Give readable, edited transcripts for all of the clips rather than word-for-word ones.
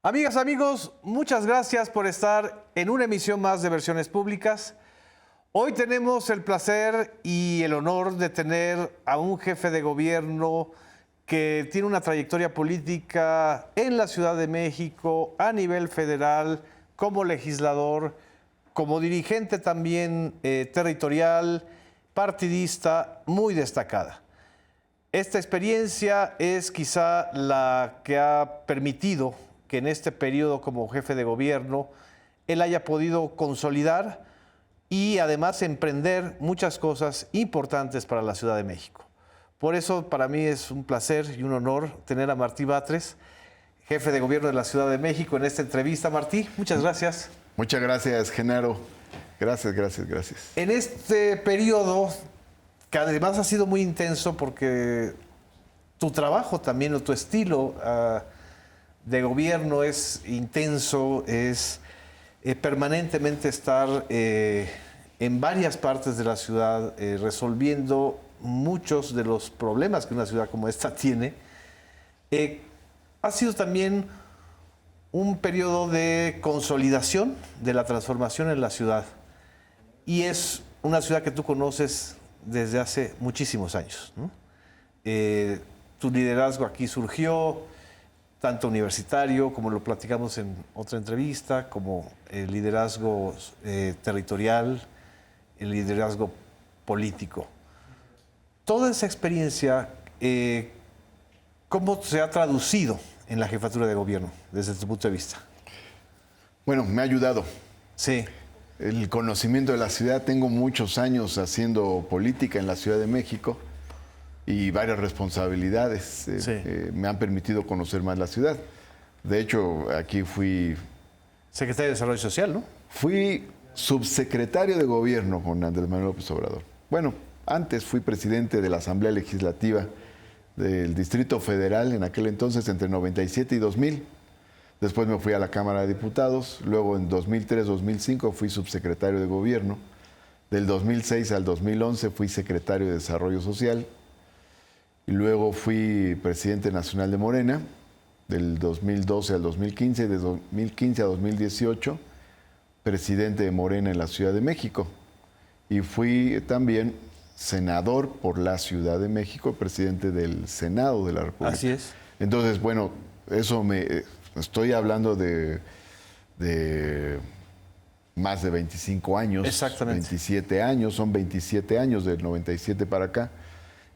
Amigas, amigos, muchas gracias por estar en una emisión más de Versiones Públicas. Hoy tenemos el placer y el honor de tener a un jefe de gobierno que tiene una trayectoria política en la Ciudad de México, a nivel federal, como legislador, como dirigente también territorial, partidista, muy destacada. Esta experiencia es quizá la que ha permitido que en este periodo como jefe de gobierno él haya podido consolidar y además emprender muchas cosas importantes para la Ciudad de México. Por eso para mí es un placer y un honor tener a Martí Batres, jefe de gobierno de la Ciudad de México, en esta entrevista. Martí, muchas gracias. Muchas gracias, Genaro. Gracias. En este periodo, que además ha sido muy intenso porque tu trabajo también o tu estilo de gobierno es intenso, es permanentemente estar en varias partes de la ciudad resolviendo muchos de los problemas que una ciudad como esta tiene. Ha sido también un periodo de consolidación de la transformación en la ciudad y es una ciudad que tú conoces desde hace muchísimos años, ¿no? Tu liderazgo aquí surgió tanto universitario, como lo platicamos en otra entrevista, como el liderazgo territorial, el liderazgo político. Toda esa experiencia, ¿cómo se ha traducido en la jefatura de gobierno desde tu punto de vista? Bueno, me ha ayudado. Sí. El conocimiento de la ciudad, tengo muchos años haciendo política en la Ciudad de México y varias responsabilidades me han permitido conocer más la ciudad. De hecho, aquí fui... Secretario de Desarrollo Social, ¿no? Fui subsecretario de Gobierno con Andrés Manuel López Obrador. Bueno, antes fui presidente de la Asamblea Legislativa del Distrito Federal, en aquel entonces, entre 97 y 2000. Después me fui a la Cámara de Diputados. Luego, en 2003-2005, fui subsecretario de Gobierno. Del 2006 al 2011 fui secretario de Desarrollo Social. Y luego fui presidente nacional de Morena, del 2012 al 2015, de 2015 a 2018, presidente de Morena en la Ciudad de México. Y fui también senador por la Ciudad de México, presidente del Senado de la República. Así es. Entonces, bueno, eso estoy hablando de más de 25 años. Exactamente. 27 años, son 27 años del 97 para acá.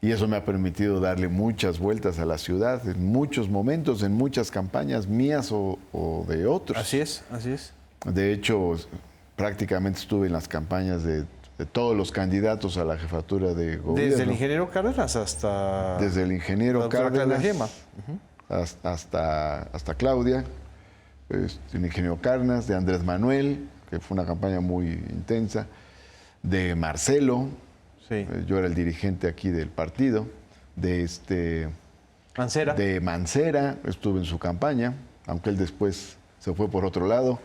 Y eso me ha permitido darle muchas vueltas a la ciudad, en muchos momentos, en muchas campañas mías o de otros. Así es. De hecho, prácticamente estuve en las campañas de todos los candidatos a la jefatura de gobierno. Desde el ingeniero Cárdenas hasta... Desde el ingeniero Cárdenas hasta Claudia, el ingeniero Cárdenas, de Andrés Manuel, que fue una campaña muy intensa, de Marcelo. Sí. Yo era el dirigente aquí del partido, de Mancera. De Mancera, estuve en su campaña, aunque él después se fue por otro lado,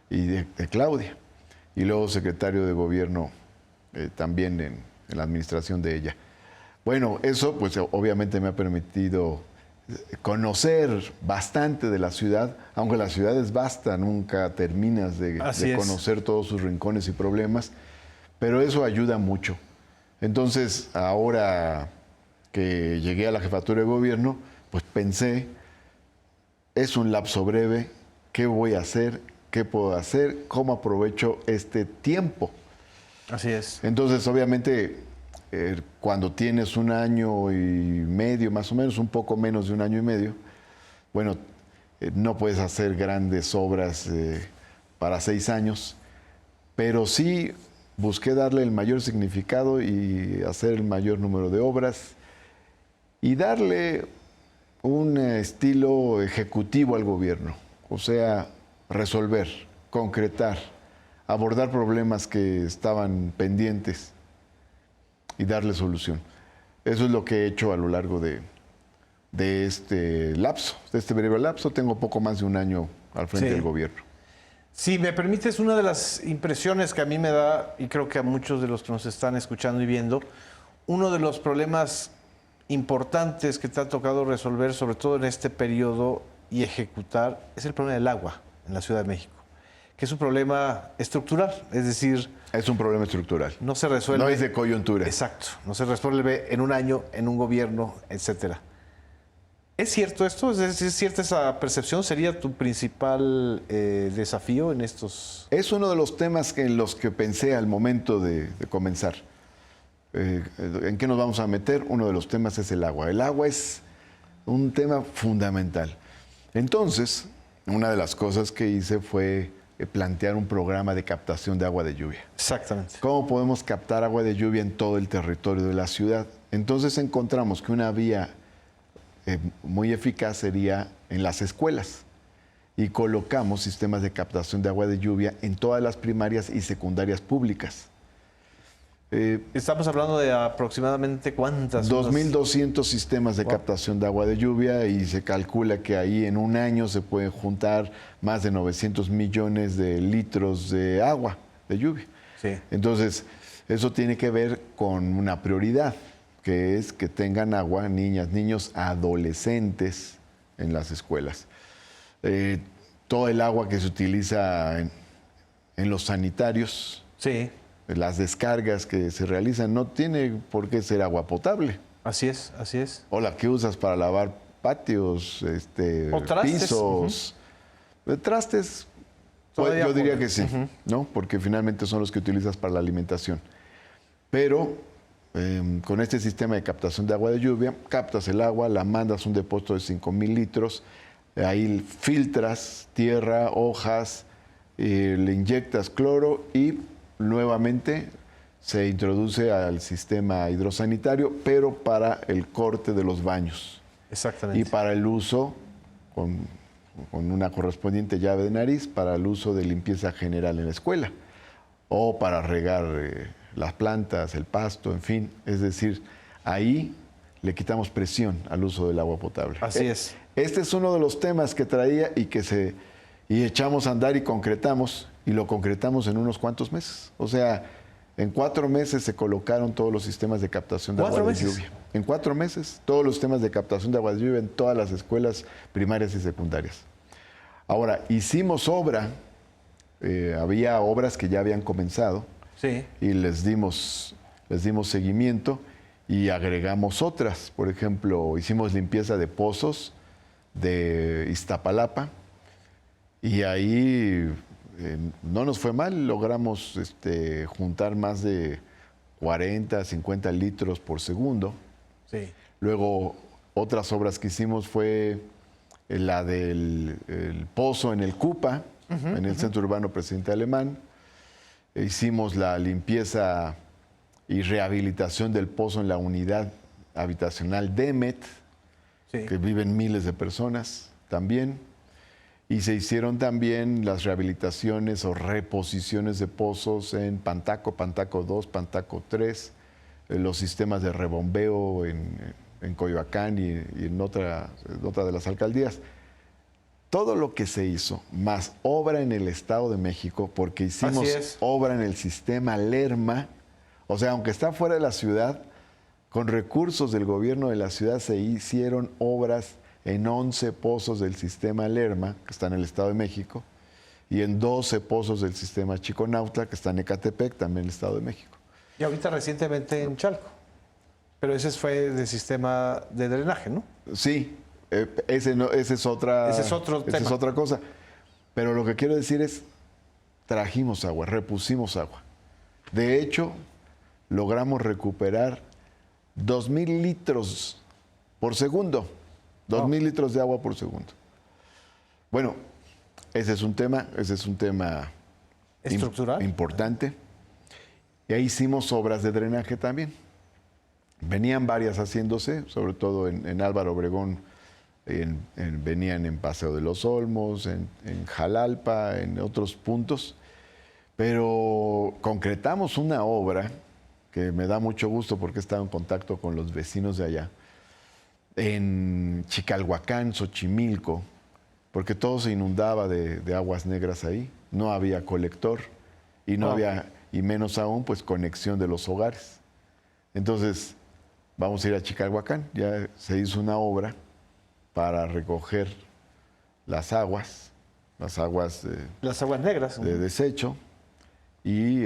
y de Claudia. Y luego secretario de Gobierno también en la administración de ella. Bueno, eso pues obviamente me ha permitido conocer bastante de la ciudad, aunque la ciudad es vasta, nunca terminas de conocer todos sus rincones y problemas, pero eso ayuda mucho. Entonces, ahora que llegué a la jefatura de gobierno, pues pensé, es un lapso breve, ¿qué voy a hacer? ¿Qué puedo hacer? ¿Cómo aprovecho este tiempo? Así es. Entonces, obviamente, cuando tienes un año y medio, más o menos, un poco menos de un año y medio, bueno, no puedes hacer grandes obras para 6 años, pero sí busqué darle el mayor significado y hacer el mayor número de obras y darle un estilo ejecutivo al gobierno, o sea, resolver, concretar, abordar problemas que estaban pendientes y darle solución. Eso es lo que he hecho a lo largo de este lapso, de este breve lapso. Tengo poco más de un año al frente del gobierno. Si me permites, una de las impresiones que a mí me da, y creo que a muchos de los que nos están escuchando y viendo, uno de los problemas importantes que te ha tocado resolver, sobre todo en este periodo, y ejecutar es el problema del agua en la Ciudad de México, que es un problema estructural, es decir, Es un problema estructural. no se resuelve. No es de coyuntura. Exacto, no se resuelve en un año, en un gobierno, etcétera. ¿Es cierto esto? ¿Es cierta esa percepción? ¿Sería tu principal desafío en estos...? Es uno de los temas en los que pensé al momento de comenzar. ¿En qué nos vamos a meter? Uno de los temas es el agua. El agua es un tema fundamental. Entonces, una de las cosas que hice fue plantear un programa de captación de agua de lluvia. Exactamente. ¿Cómo podemos captar agua de lluvia en todo el territorio de la ciudad? Entonces encontramos que una vía muy eficaz sería en las escuelas y colocamos sistemas de captación de agua de lluvia en todas las primarias y secundarias públicas. Estamos hablando de aproximadamente cuántas. 2.200 sistemas de captación de agua de lluvia y se calcula que ahí en un año se pueden juntar más de 900 millones de litros de agua de lluvia. Sí. Entonces, eso tiene que ver con una prioridad, que es que tengan agua niñas, niños, adolescentes en las escuelas. Todo el agua que se utiliza en los sanitarios, Sí, las descargas que se realizan, no tiene por qué ser agua potable. así es, así es. O la que usas para lavar patios, O trastes. pisos, trastes. Todavía Yo diría por- que sí, ¿no? Porque finalmente son los que utilizas para la alimentación. Pero con este sistema de captación de agua de lluvia, captas el agua, la mandas a un depósito de 5,000 litros, ahí filtras tierra, hojas, le inyectas cloro y nuevamente se introduce al sistema hidrosanitario, pero para el corte de los baños Exactamente. y para el uso con una correspondiente llave de nariz, para el uso de limpieza general en la escuela o para regar las plantas, el pasto, en fin. Es decir, ahí le quitamos presión al uso del agua potable. Así es. Este es uno de los temas que traía y echamos a andar y concretamos, y lo concretamos en unos cuantos meses. O sea, en 4 meses se colocaron todos los sistemas de captación de agua de lluvia. En 4 meses, todos los sistemas de captación de agua de lluvia en todas las escuelas primarias y secundarias. Ahora, hicimos obra, había obras que ya habían comenzado, Sí. y les dimos seguimiento y agregamos otras. Por ejemplo, hicimos limpieza de pozos de Iztapalapa y ahí no nos fue mal, logramos juntar más de 40, 50 litros por segundo. Sí. Luego, otras obras que hicimos fue la del el pozo en el Cupa, en el Centro Urbano Presidente Alemán. Hicimos la limpieza y rehabilitación del pozo en la unidad habitacional Demet, Sí. que viven miles de personas también. Y se hicieron también las rehabilitaciones o reposiciones de pozos en Pantaco, Pantaco 2, Pantaco 3, los sistemas de rebombeo en Coyoacán y en otra de las alcaldías. Todo lo que se hizo, más obra en el Estado de México, porque hicimos Así es. obra en el sistema Lerma, o sea, aunque está fuera de la ciudad, con recursos del gobierno de la ciudad se hicieron obras en 11 pozos del sistema Lerma, que está en el Estado de México, y en 12 pozos del sistema Chiconautla, que está en Ecatepec, también en el Estado de México. Y ahorita recientemente en Chalco. Pero ese fue de sistema de drenaje, ¿no? Sí, ese es otra, Ese es otro esa es tema. otra cosa. Pero lo que quiero decir es, trajimos agua, repusimos agua. De hecho, logramos recuperar 2,000 litros por segundo. 2,000 litros de agua por segundo. Bueno, ese es un tema Estructural. importante. Y ahí hicimos obras de drenaje también. Venían varias haciéndose, sobre todo en Álvaro Obregón, venían en Paseo de los Olmos, en Jalalpa, en otros puntos. Pero concretamos una obra que me da mucho gusto porque he estado en contacto con los vecinos de allá, en Chicalhuacán, Xochimilco, porque todo se inundaba de aguas negras ahí. No había colector y no había, y menos aún, pues conexión de los hogares. Entonces, vamos a ir a Chicalhuacán. Ya se hizo una obra para recoger las aguas Las aguas negras. de desecho y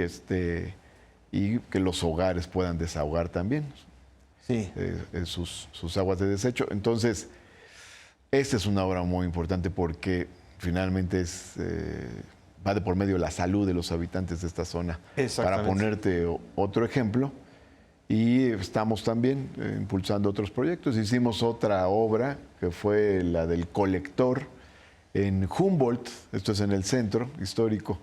que los hogares puedan desahogar también Sí. sus aguas de desecho. Entonces, esta es una obra muy importante porque finalmente va de por medio la salud de los habitantes de esta zona. Para ponerte otro ejemplo, y estamos también impulsando otros proyectos. Hicimos otra obra que fue la del colector en Humboldt, esto es en el centro histórico.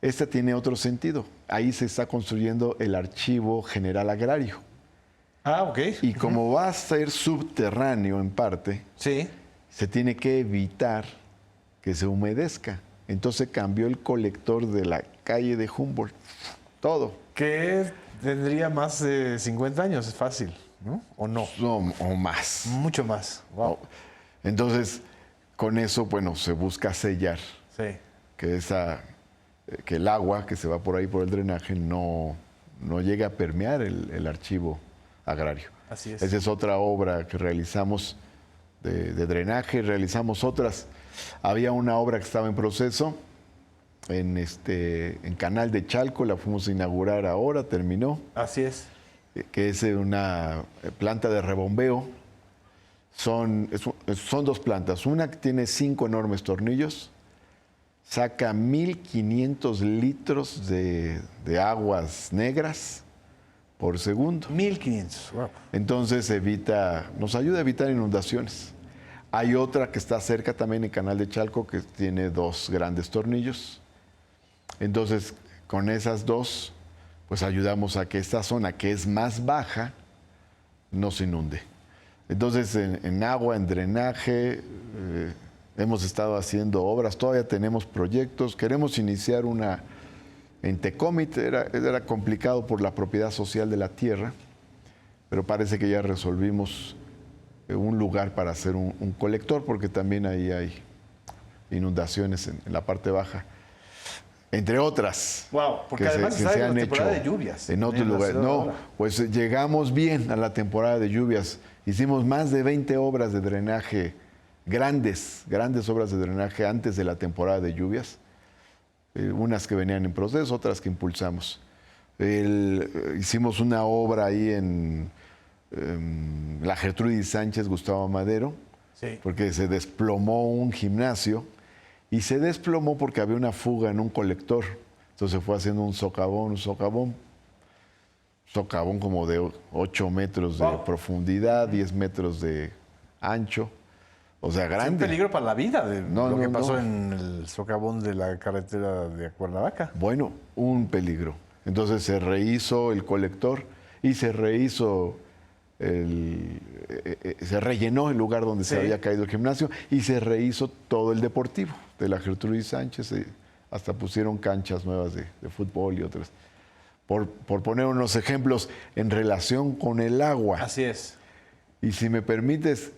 Esta tiene otro sentido. Ahí se está construyendo el Archivo General Agrario. Ah, ok. Y como va a ser subterráneo en parte, sí, se tiene que evitar que se humedezca. Entonces cambió el colector de la calle de Humboldt. Todo. Que tendría más de 50 años, es fácil, ¿no? ¿O no? O más. Mucho más. Wow. Entonces, con eso, bueno, se busca sellar Sí. que el agua que se va por ahí por el drenaje no llegue a permear el archivo agrario. Así es. Esa es otra obra que realizamos de drenaje, realizamos otras. Había una obra que estaba en proceso en Canal de Chalco, la fuimos a inaugurar ahora, terminó. Así es. Que es una planta de rebombeo. Son dos plantas. Una que tiene 5 enormes tornillos, saca 1.500 litros de aguas negras por segundo. 1.500. Wow. Entonces nos ayuda a evitar inundaciones. Hay otra que está cerca también en Canal de Chalco que tiene 2 grandes tornillos. Entonces, con esas 2, pues ayudamos a que esta zona que es más baja no se inunde. Entonces, en agua, en drenaje, hemos estado haciendo obras, todavía tenemos proyectos, queremos iniciar una en Tecómit, era complicado por la propiedad social de la tierra, pero parece que ya resolvimos un lugar para hacer un colector, porque también ahí hay inundaciones en la parte baja, entre otras. Wow, porque además está en la temporada de lluvias. En otros lugares. No, pues llegamos bien a la temporada de lluvias. Hicimos más de 20 obras de drenaje, grandes obras de drenaje antes de la temporada de lluvias. Unas que venían en proceso, otras que impulsamos. Hicimos una obra ahí en la Gertrudis Sánchez, Gustavo Madero, sí, porque se desplomó un gimnasio y se desplomó porque había una fuga en un colector. Entonces se fue haciendo un socavón como de 8 metros de profundidad, 10 metros de ancho. O sea, grande. Es un peligro para la vida de lo que pasó en el socavón de la carretera de Cuernavaca. Bueno, un peligro. Entonces se rehizo el colector y se rehizo se rellenó el lugar donde se había caído el gimnasio y se rehizo todo el deportivo de la Gertrudis Sánchez. Hasta pusieron canchas nuevas de fútbol y otras. Por poner unos ejemplos en relación con el agua. Así es. Y si me permites,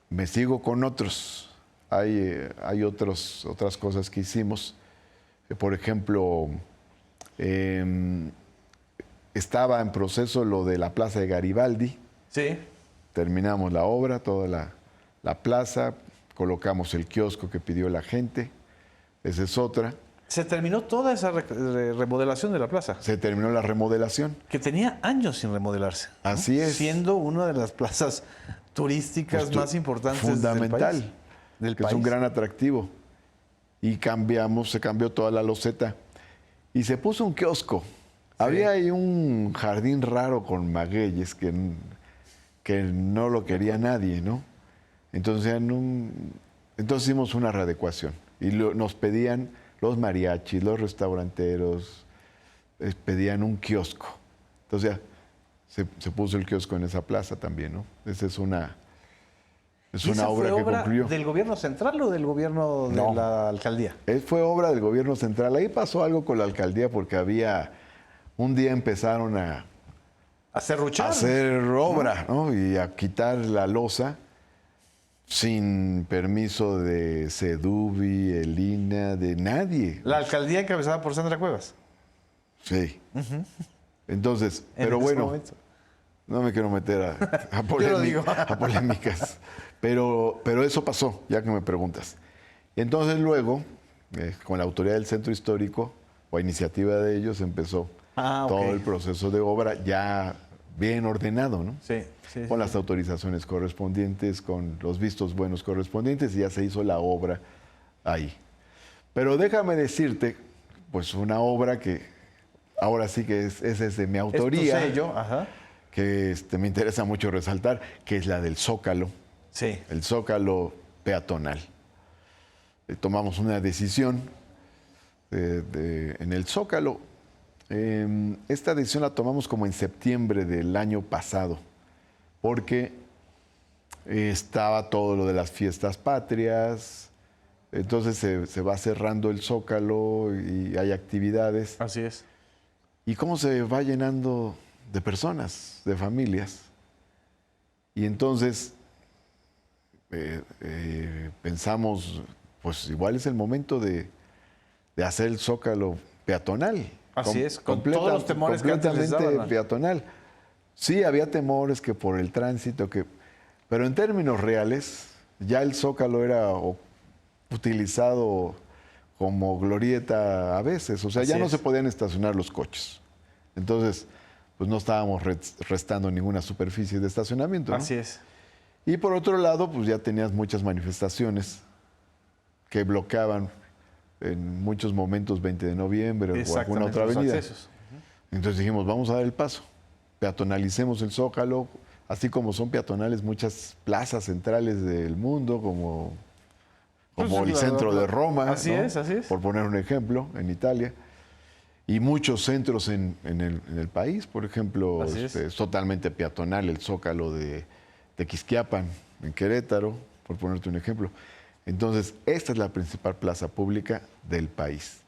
me sigo con otros. Hay otras cosas que hicimos. Por ejemplo, estaba en proceso lo de la Plaza de Garibaldi. Sí. Terminamos la obra, toda la plaza, colocamos el kiosco que pidió la gente. Esa es otra. Se terminó toda esa remodelación de la plaza. Se terminó la remodelación. Que tenía años sin remodelarse, ¿no? Así es. Siendo una de las plazas turísticas más importantes fundamental, del que país. Es un gran atractivo. Y se cambió toda la loseta y se puso un kiosco. Sí. Había ahí un jardín raro con magueyes que no lo quería nadie, ¿no? Entonces hicimos una readecuación y nos pedían los mariachis, los restauranteros, pedían un kiosco. Entonces ya se puso el kiosco en esa plaza también, ¿no? Esa es una obra que concluyó. ¿Del gobierno central o del gobierno de la alcaldía? Fue obra del gobierno central. Ahí pasó algo con la alcaldía porque un día empezaron a serruchar. A hacer obra, ¿no? Y a quitar la losa sin permiso de Sedubi, el INA, de nadie. La alcaldía encabezada por Sandra Cuevas. Sí. Entonces, pero bueno, no me quiero meter a polémicas, pero eso pasó, ya que me preguntas. Entonces luego, con la autoridad del centro histórico, o a iniciativa de ellos, empezó todo el proceso de obra ya bien ordenado, ¿no? Sí, sí. Con las autorizaciones correspondientes, con los vistos buenos correspondientes, y ya se hizo la obra ahí. Pero déjame decirte, pues una obra que ahora sí que es de mi autoría, es tu sello, ajá, que me interesa mucho resaltar, que es la del Zócalo, sí, el Zócalo peatonal. Tomamos una decisión en el Zócalo. Esta decisión la tomamos como en septiembre del año pasado, porque estaba todo lo de las fiestas patrias, entonces se va cerrando el Zócalo y hay actividades. así es. Y cómo se va llenando de personas, de familias. Y entonces pensamos, pues igual es el momento de hacer el Zócalo peatonal. Así es, con todos los temores que antes les completamente daban. peatonal. Sí, había temores que por el tránsito, pero en términos reales, ya el Zócalo era utilizado como glorieta a veces. O sea, Así ya no es. se podían estacionar los coches. Entonces, pues no estábamos restando ninguna superficie de estacionamiento, ¿no? Así es. Y por otro lado, pues ya tenías muchas manifestaciones que bloqueaban en muchos momentos 20 de noviembre o alguna Exactamente, otra los avenida. accesos. Entonces dijimos, vamos a dar el paso. Peatonalicemos el Zócalo, así como son peatonales muchas plazas centrales del mundo, como Pues, el centro de Roma, así ¿no? es, así es. Por poner un ejemplo, en Italia. Y muchos centros en el país, por ejemplo, Así es. es totalmente peatonal el Zócalo de Quisquiapan, en Querétaro, por ponerte un ejemplo. Entonces, esta es la principal plaza pública del país.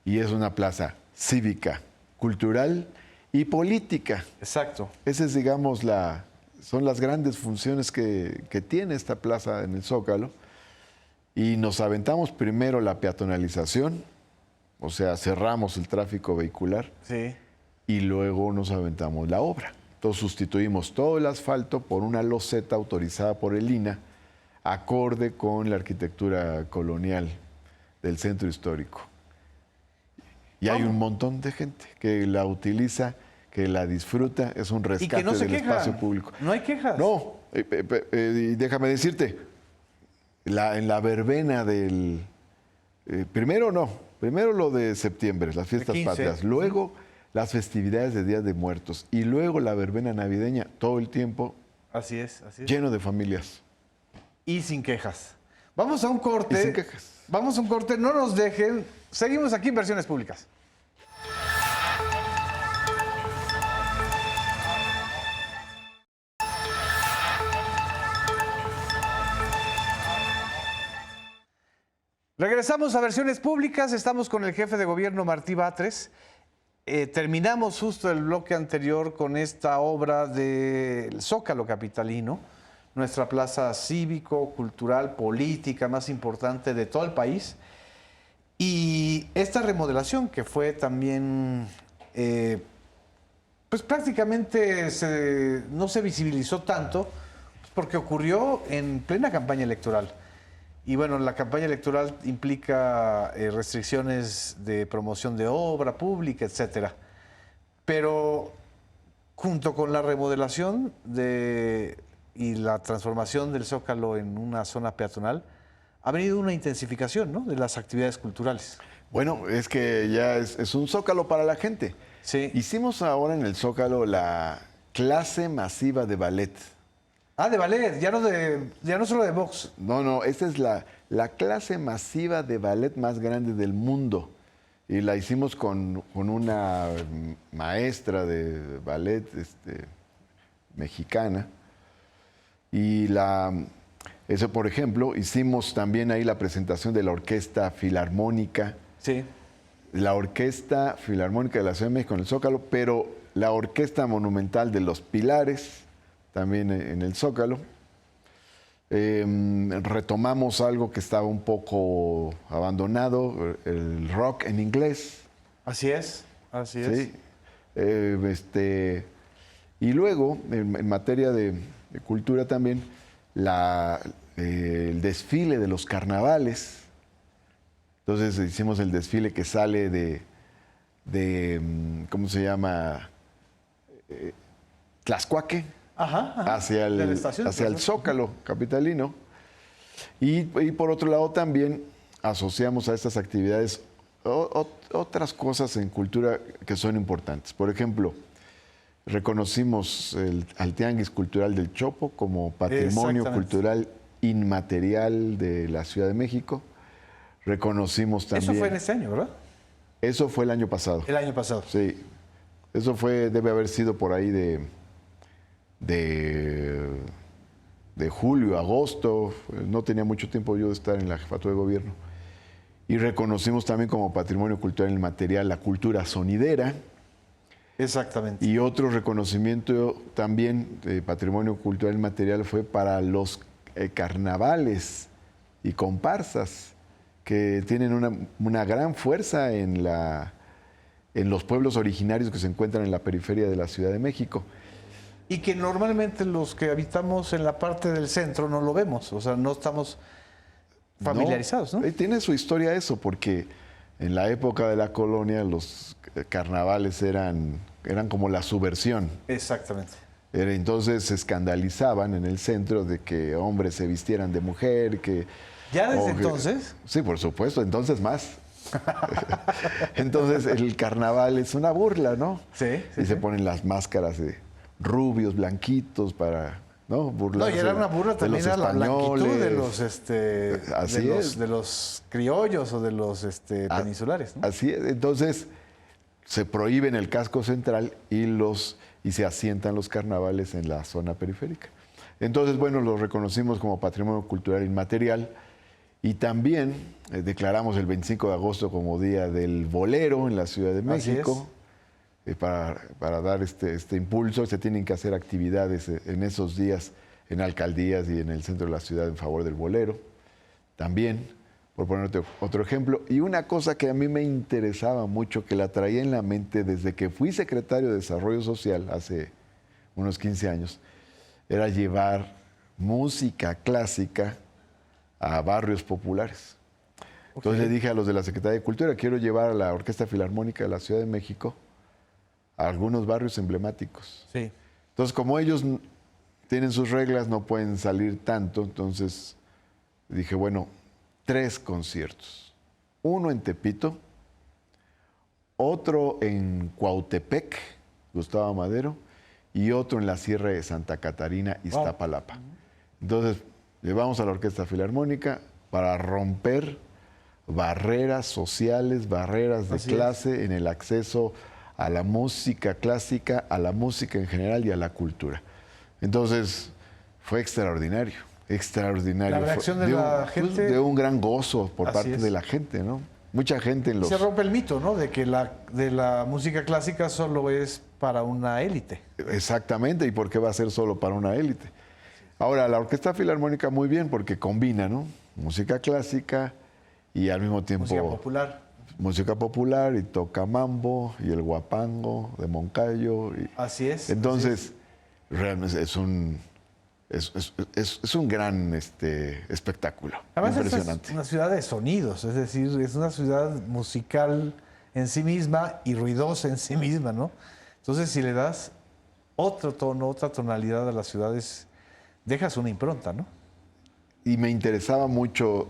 Y es una plaza cívica, cultural y política. Exacto. Esa es, digamos, son las grandes funciones que tiene esta plaza en el Zócalo. Y nos aventamos primero la peatonalización, o sea, cerramos el tráfico vehicular, Sí. y luego nos aventamos la obra. Entonces sustituimos todo el asfalto por una loseta autorizada por el INAH, acorde con la arquitectura colonial del centro histórico. Y hay un montón de gente que la utiliza, que la disfruta, es un Y rescate que no se del quejan. espacio público. No hay quejas. No, y déjame decirte, en la verbena del... primero lo de septiembre, las fiestas 15. patrias, luego las festividades de Día de Muertos y luego la verbena navideña, todo el tiempo Así es, así es. lleno de familias. Y sin quejas. Vamos a un corte. Y sin quejas. Vamos a un corte, no nos dejen. Seguimos aquí en Versiones Públicas. Regresamos a Versiones Públicas. Estamos con el jefe de gobierno Martí Batres. Terminamos justo el bloque anterior con esta obra del Zócalo capitalino, nuestra plaza cívico, cultural, política más importante de todo el país. Y esta remodelación que fue también, pues prácticamente no se visibilizó tanto porque ocurrió en plena campaña electoral. Y bueno, la campaña electoral implica restricciones de promoción de obra pública, etcétera. Pero junto con la remodelación y la transformación del Zócalo en una zona peatonal, ha venido una intensificación, ¿no?, de las actividades culturales. Bueno, es que ya es un Zócalo para la gente. Sí. Hicimos ahora en el Zócalo la clase masiva de ballet. Ah, de ballet, ya no solo de box. No, esta es la clase masiva de ballet más grande del mundo. Y la hicimos con una maestra de ballet mexicana. Y eso, por ejemplo, hicimos también ahí la presentación de la Orquesta Filarmónica. Sí. La Orquesta Filarmónica de la Ciudad de México en el Zócalo, pero la Orquesta Monumental de los Pilares, también en el Zócalo. Retomamos algo que estaba un poco abandonado, el rock en inglés. Así es, así es. Sí. Y luego, en materia de cultura también, el desfile de los carnavales, Entonces hicimos el desfile que sale ¿cómo se llama? Tlaxcuaque, Ajá, ajá. hacia De la estación, hacia el pues, Zócalo capitalino. Y por otro lado también asociamos a estas actividades otras cosas en cultura que son importantes. Por ejemplo, reconocimos al Tianguis Cultural del Chopo como patrimonio Exactamente. cultural inmaterial de la Ciudad de México. Reconocimos también... Eso fue en este año, ¿verdad? Eso fue el año pasado. El año pasado. Sí. Eso debe haber sido por ahí de julio, agosto. No tenía mucho tiempo yo de estar en la jefatura de gobierno. Y reconocimos también como patrimonio cultural inmaterial la cultura sonidera. Exactamente. Y otro reconocimiento también de patrimonio cultural inmaterial fue para los carnavales y comparsas, que tienen una gran fuerza en los pueblos originarios que se encuentran en la periferia de la Ciudad de México. Y que normalmente los que habitamos en la parte del centro no lo vemos, o sea, no estamos familiarizados, ¿no? Tiene su historia eso, porque en la época de la colonia los carnavales eran como la subversión. Exactamente. Entonces se escandalizaban en el centro de que hombres se vistieran de mujer, ¿Ya desde entonces? Sí, por supuesto, entonces más. Entonces el carnaval es una burla, ¿no? Sí. Y se ponen las máscaras de rubios, blanquitos para, ¿no? Burlarse No, y era una burla también a la blanquitud de los criollos o de los peninsulares, ¿no? Así es. Entonces se prohíbe en el casco central y se asientan los carnavales en la zona periférica. Entonces, bueno, los reconocimos como patrimonio cultural inmaterial y también declaramos el 25 de agosto como Día del Bolero en la Ciudad de México. Para dar este impulso. Se tienen que hacer actividades en esos días en alcaldías y en el centro de la ciudad en favor del bolero. También, por ponerte otro ejemplo. Y una cosa que a mí me interesaba mucho, que la traía en la mente desde que fui secretario de Desarrollo Social hace unos 15 años, era llevar música clásica a barrios populares. Entonces le dije a los de la Secretaría de Cultura, quiero llevar a la Orquesta Filarmónica de la Ciudad de México a algunos barrios emblemáticos. Sí. Entonces, como ellos tienen sus reglas, no pueden salir tanto, entonces dije, bueno, 3 conciertos. Uno en Tepito, otro en Cuautepec, Gustavo Madero, y otro en la Sierra de Santa Catarina, Iztapalapa. Entonces, llevamos a la Orquesta Filarmónica para romper barreras sociales, barreras de clase en el acceso a la música clásica, a la música en general y a la cultura. Entonces, fue extraordinario, extraordinario. La reacción de la gente. De un gran gozo por parte es. de la gente, ¿no? Mucha gente en los... Se rompe el mito, ¿no? De que la música clásica solo es para una élite. Exactamente, ¿y por qué va a ser solo para una élite? Ahora, la Orquesta Filarmónica muy bien porque combina, ¿no? Música clásica y al mismo tiempo... Música popular. Música popular y toca mambo y el guapango de Moncayo. Así es. Entonces, realmente es un gran espectáculo. Además, impresionante. es una ciudad de sonidos, es decir, es una ciudad musical en sí misma y ruidosa en sí misma, ¿no? Entonces, si le das otro tono, otra tonalidad a las ciudades, dejas una impronta, ¿no? Y me interesaba mucho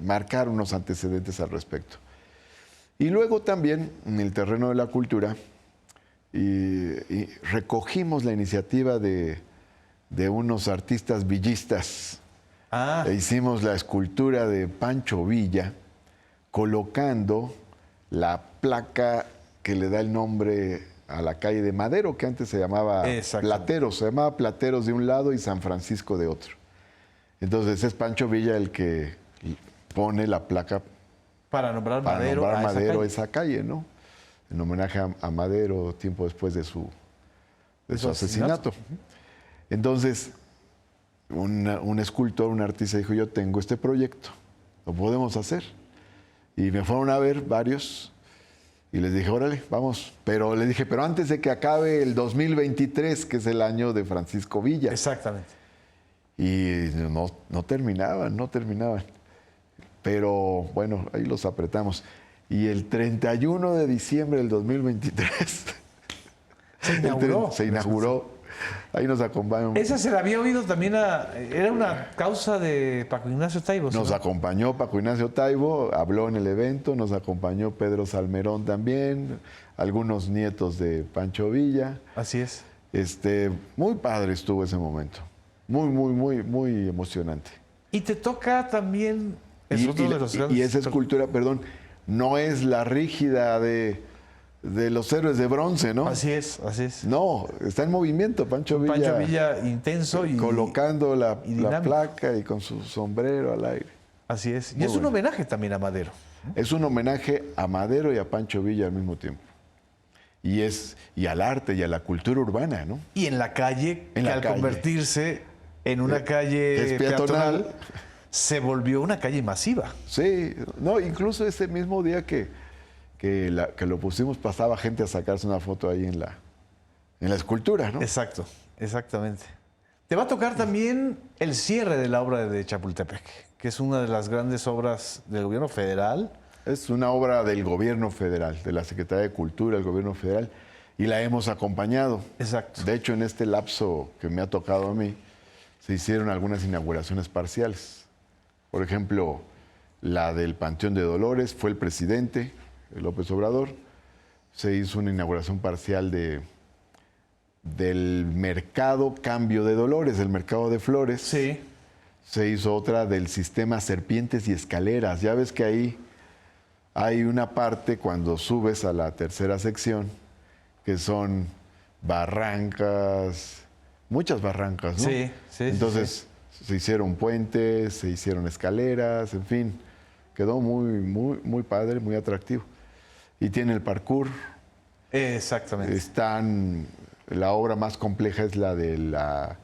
marcar unos antecedentes al respecto. Y luego también, en el terreno de la cultura, y recogimos la iniciativa de unos artistas villistas. E hicimos la escultura de Pancho Villa, colocando la placa que le da el nombre a la calle de Madero, que antes se llamaba Plateros. Se llamaba Plateros de un lado y San Francisco de otro. Entonces es Pancho Villa el que pone la placa para nombrar Madero a esa calle, ¿no? En homenaje a Madero tiempo después de su asesinato. Entonces, un escultor, un artista dijo, yo tengo este proyecto, lo podemos hacer. Y me fueron a ver varios y les dije, órale, vamos. Pero les dije, pero antes de que acabe el 2023, que es el año de Francisco Villa. Exactamente. Y no terminaban. pero bueno, ahí los apretamos. Y el 31 de diciembre del 2023 Se inauguró. se inauguró. Ahí nos acompañó. Esa se la había oído también era una causa de Paco Ignacio Taibo. Nos ¿no? acompañó Paco Ignacio Taibo, habló en el evento, nos acompañó Pedro Salmerón también, algunos nietos de Pancho Villa. Así es. Muy padre estuvo ese momento. Muy emocionante. Y te toca también... Es otro de los grandes... Y esa escultura, perdón, no es la rígida de los héroes de bronce, ¿no? Así es, así es. No, está en movimiento Pancho Villa. Pancho Villa intenso y... colocando la dinámico. placa y con su sombrero al aire. Así es. Y Muy es un bueno. homenaje también a Madero. Es un homenaje a Madero y a Pancho Villa al mismo tiempo. Y al arte y a la cultura urbana, ¿no? Y en la calle, En que la al calle. convertirse en una que calle es peatonal, se volvió una calle masiva. Sí, no, incluso ese mismo día que lo pusimos pasaba gente a sacarse una foto ahí en la escultura, ¿no? Exacto, exactamente. Te va a tocar también el cierre de la obra de Chapultepec, que es una de las grandes obras del gobierno federal. Es una obra del gobierno federal, de la Secretaría de Cultura del gobierno federal, y la hemos acompañado. Exacto. De hecho, en este lapso que me ha tocado a mí, se hicieron algunas inauguraciones parciales. Por ejemplo, la del Panteón de Dolores, fue el presidente, López Obrador. Se hizo una inauguración parcial del mercado Cambio de Dolores, del mercado de flores. Sí. Se hizo otra del sistema Serpientes y Escaleras. Ya ves que ahí hay una parte cuando subes a la tercera sección que son barrancas, muchas barrancas, ¿no? Sí, sí. Entonces se hicieron puentes, se hicieron escaleras, en fin, quedó muy padre, muy atractivo. Y tiene el parkour. Exactamente. La obra más compleja es la de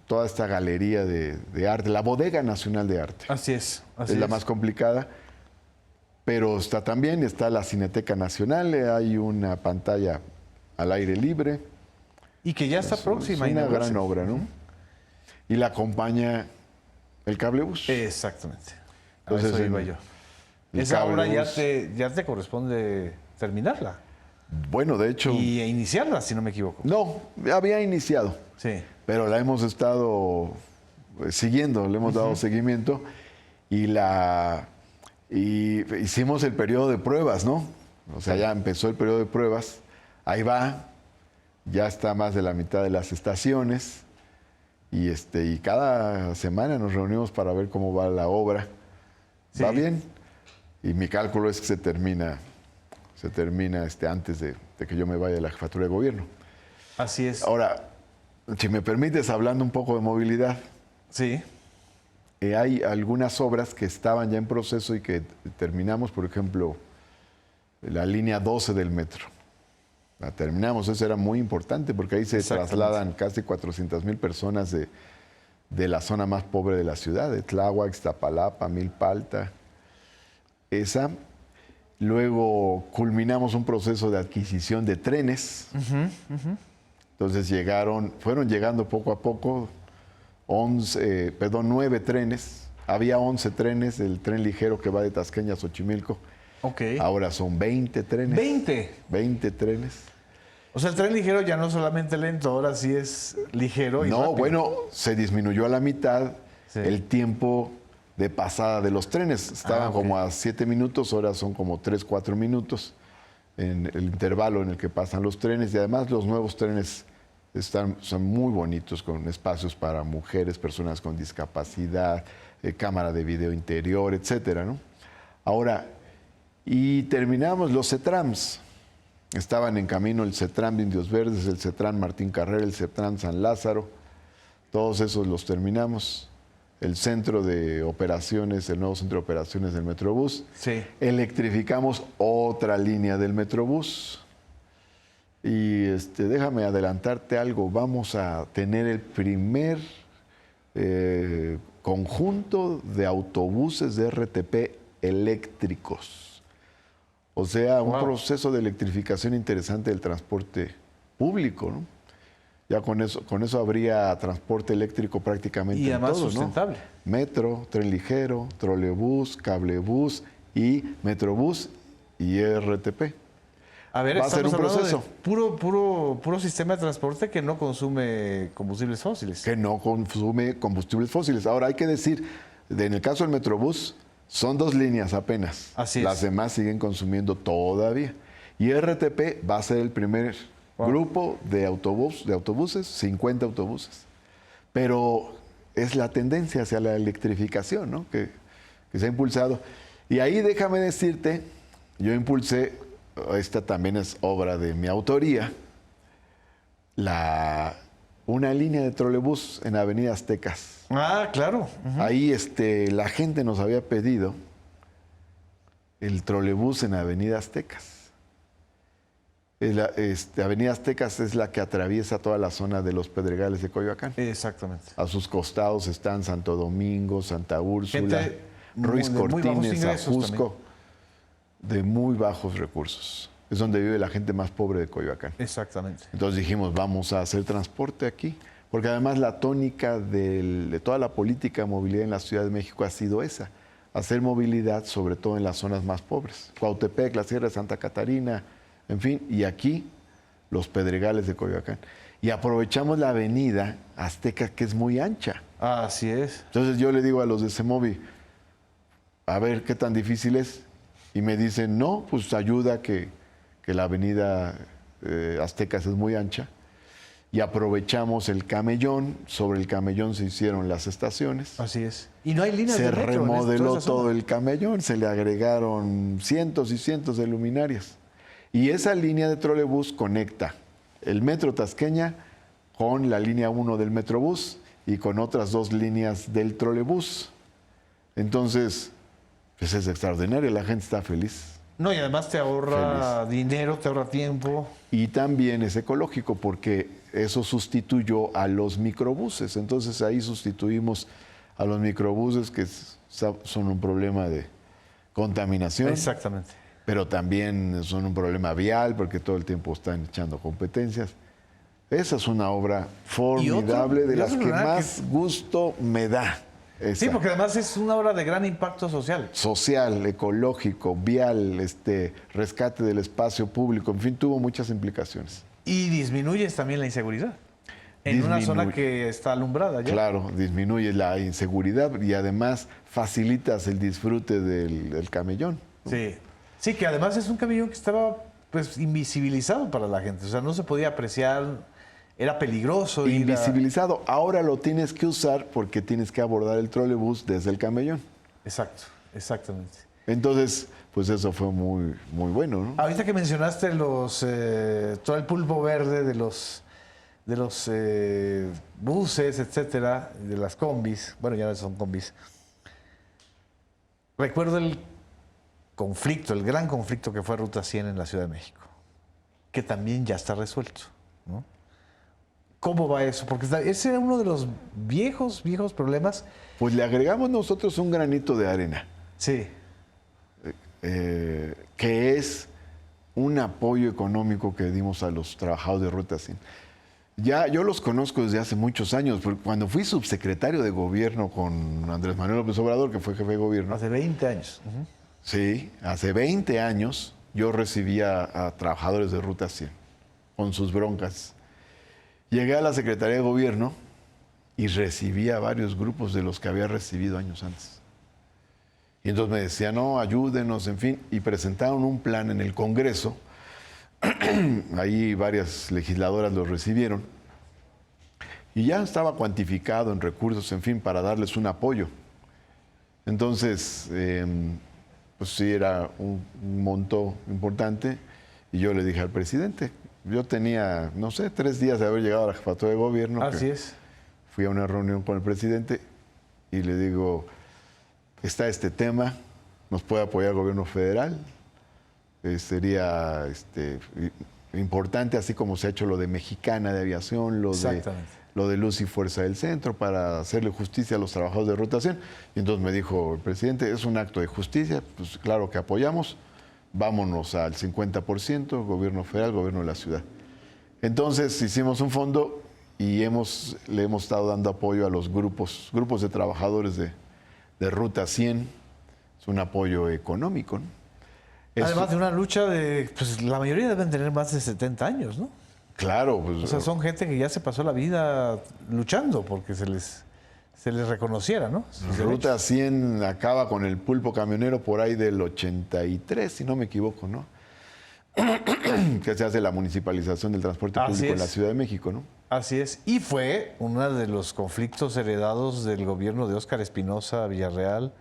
toda esta galería de arte, la Bodega Nacional de Arte. Así es. Es la más complicada, pero está la Cineteca Nacional, hay una pantalla al aire libre. Y que ya está próxima. Es una a inaugurarse. gran obra, ¿no? Y la acompaña el cablebús. Exactamente. Entonces, a eso iba yo. el Esa obra cablebús- ya te corresponde terminarla Bueno, de hecho, y iniciarla, si no me equivoco. no, había iniciado, Sí. pero la hemos estado siguiendo, le hemos dado seguimiento y hicimos el periodo de pruebas, ¿no? O sea, ya empezó el periodo de pruebas, ahí va, ya está más de la mitad de las estaciones y cada semana nos reunimos para ver cómo va la obra. Sí. Va bien y mi cálculo es que se termina antes de que yo me vaya de la jefatura de gobierno. Así es. Ahora, si me permites, hablando un poco de movilidad, Sí. hay algunas obras que estaban ya en proceso y que terminamos, por ejemplo, la línea 12 del metro. La terminamos, eso era muy importante porque ahí se Exactamente. trasladan casi 400,000 personas de la zona más pobre de la ciudad, de Tláhuac, Iztapalapa, Milpalta. Esa. Luego culminamos un proceso de adquisición de trenes. Entonces fueron llegando poco a poco 9 trenes. Había 11 trenes, el tren ligero que va de Tasqueña a Xochimilco. Ok. Ahora son 20 trenes. 20. 20 trenes. O sea, el tren ligero ya no solamente lento, ahora sí es ligero y No, rápido. bueno, se disminuyó a la mitad Sí. el tiempo de pasada de los trenes. Estaban ok. como a 7 minutos, ahora son como 3, 4 minutos en el intervalo en el que pasan los trenes. Y además los nuevos trenes son muy bonitos, con espacios para mujeres, personas con discapacidad, cámara de video interior, etcétera, ¿no? Ahora, y terminamos los CETRAMS. Estaban en camino el CETRAM de Indios Verdes, el CETRAM Martín Carrera, el CETRAM San Lázaro. Todos esos los terminamos. El centro de operaciones, el nuevo centro de operaciones del Metrobús. Sí. Electrificamos otra línea del Metrobús. Y déjame adelantarte algo. Vamos a tener el primer conjunto de autobuses de RTP eléctricos. O sea, un Wow. proceso de electrificación interesante del transporte público, ¿no? Ya con eso habría transporte eléctrico prácticamente Y en además todos, ¿no? sustentable. Metro, tren ligero, trolebús, cablebús y metrobús y RTP. A ver, Va a ser estamos un hablando proceso. de puro sistema de transporte que no consume combustibles fósiles. Que no consume combustibles fósiles. Ahora hay que decir, en el caso del metrobús, son 2 líneas apenas. Así es. Las demás siguen consumiendo todavía. Y RTP va a ser el primer grupo de autobuses, 50 autobuses. Pero es la tendencia hacia la electrificación, ¿no? que se ha impulsado. Y ahí déjame decirte, yo impulsé, esta también es obra de mi autoría, una línea de trolebús en Avenida Aztecas. Ah, claro. Ahí la gente nos había pedido el trolebús en Avenida Aztecas. Avenida Aztecas es la que atraviesa toda la zona de los Pedregales de Coyoacán. Exactamente. A sus costados están Santo Domingo, Santa Úrsula, Gente Ruiz de muy bajos Cortines, ingresos Ajusco, de muy bajos recursos. Es donde vive la gente más pobre de Coyoacán. Exactamente. Entonces dijimos, vamos a hacer transporte aquí, porque además la tónica de toda la política de movilidad en la Ciudad de México ha sido esa, hacer movilidad sobre todo en las zonas más pobres. Cuautepec, la Sierra de Santa Catarina, en fin, y aquí los Pedregales de Coyoacán. Y aprovechamos la avenida Azteca, que es muy ancha. Así es. Entonces yo le digo a los de CEMOVI, a ver qué tan difícil es. Y me dicen, no, pues ayuda que la avenida Aztecas es muy ancha. Y aprovechamos el camellón, sobre el camellón se hicieron las estaciones. Así es. Y no hay líneas Se de metro remodeló toda esa todo zona. el camellón, se le agregaron cientos y cientos de luminarias. Y esa línea de trolebús conecta el metro Tasqueña con la línea 1 del Metrobús y con otras 2 líneas del trolebús. Entonces, pues es extraordinario, la gente está feliz. No, y además te ahorra dinero, te ahorra tiempo. Y también es ecológico porque eso sustituyó a los microbuses. Entonces ahí sustituimos a los microbuses que son un problema de contaminación. Exactamente. Pero también son un problema vial porque todo el tiempo están echando competencias. Esa es una obra formidable de las que más gusto me da. Esa. Sí, porque además es una obra de gran impacto social. Social, ecológico, vial, rescate del espacio público, en fin, tuvo muchas implicaciones. Y disminuyes también la inseguridad. En una zona que está alumbrada ya. Claro, disminuye la inseguridad y además facilitas el disfrute del camellón. Sí. Sí, que además es un camellón que estaba pues invisibilizado para la gente. O sea, no se podía apreciar, era peligroso. Invisibilizado. Ahora lo tienes que usar porque tienes que abordar el trolebús desde el camellón. Exacto, exactamente. Entonces, pues eso fue muy, muy bueno, ¿no? Ahorita que mencionaste todo el pulpo verde de los buses, etcétera, de las combis, bueno, ya no son combis. Recuerdo el gran conflicto que fue Ruta 100 en la Ciudad de México, que también ya está resuelto, ¿no? ¿Cómo va eso? Porque ese era uno de los viejos problemas. Pues le agregamos nosotros un granito de arena. Sí. Que es un apoyo económico que dimos a los trabajadores de Ruta 100. Ya yo los conozco desde hace muchos años, porque cuando fui subsecretario de gobierno con Andrés Manuel López Obrador, que fue jefe de gobierno. Hace 20 años. Sí, hace 20 años yo recibía a trabajadores de Ruta 100 con sus broncas. Llegué a la Secretaría de Gobierno y recibí a varios grupos de los que había recibido años antes. Y entonces me decían, no, ayúdenos, en fin, y presentaron un plan en el Congreso. Ahí varias legisladoras lo recibieron. Y ya estaba cuantificado en recursos, en fin, para darles un apoyo. Entonces, pues sí, era un monto importante. Y yo le dije al presidente, yo tenía, no sé, 3 días de haber llegado a la jefatura de gobierno. Así es. Fui a una reunión con el presidente y le digo, está este tema, nos puede apoyar el gobierno federal. Sería importante, así como se ha hecho lo de Mexicana de Aviación, lo de Luz y Fuerza del Centro, para hacerle justicia a los trabajadores de Ruta 100. Y entonces me dijo el presidente, es un acto de justicia, pues claro que apoyamos, vámonos al 50%, gobierno federal, gobierno de la ciudad. Entonces hicimos un fondo y le hemos estado dando apoyo a los grupos de trabajadores de Ruta 100. Es un apoyo económico, ¿no? Además de una lucha pues la mayoría deben tener más de 70 años, ¿no? Claro. Pues, o sea, son gente que ya se pasó la vida luchando porque se les reconociera, ¿no? Ruta 100 acaba con el pulpo camionero por ahí del 83, si no me equivoco, ¿no? Que se hace la municipalización del transporte público en la Ciudad de México, ¿no? Así es. Y fue uno de los conflictos heredados del gobierno de Óscar Espinosa Villarreal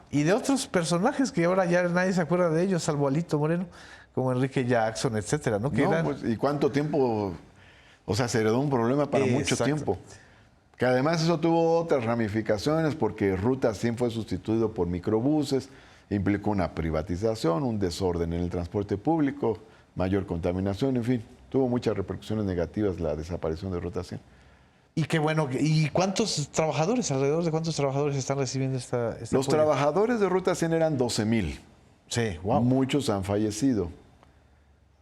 y de otros personajes que ahora ya nadie se acuerda de ellos, salvo Alito Moreno, como Enrique Jackson, etcétera, ¿no? Pues, ¿y cuánto tiempo? O sea, se heredó un problema para mucho tiempo. Que además eso tuvo otras ramificaciones porque Ruta 100 fue sustituido por microbuses, implicó una privatización, un desorden en el transporte público, mayor contaminación, en fin, tuvo muchas repercusiones negativas la desaparición de Ruta 100. Y qué bueno, ¿y cuántos trabajadores, alrededor de cuántos trabajadores están recibiendo este Los apoyo? trabajadores de Ruta 100 eran 12,000. Sí, wow. Muchos han fallecido,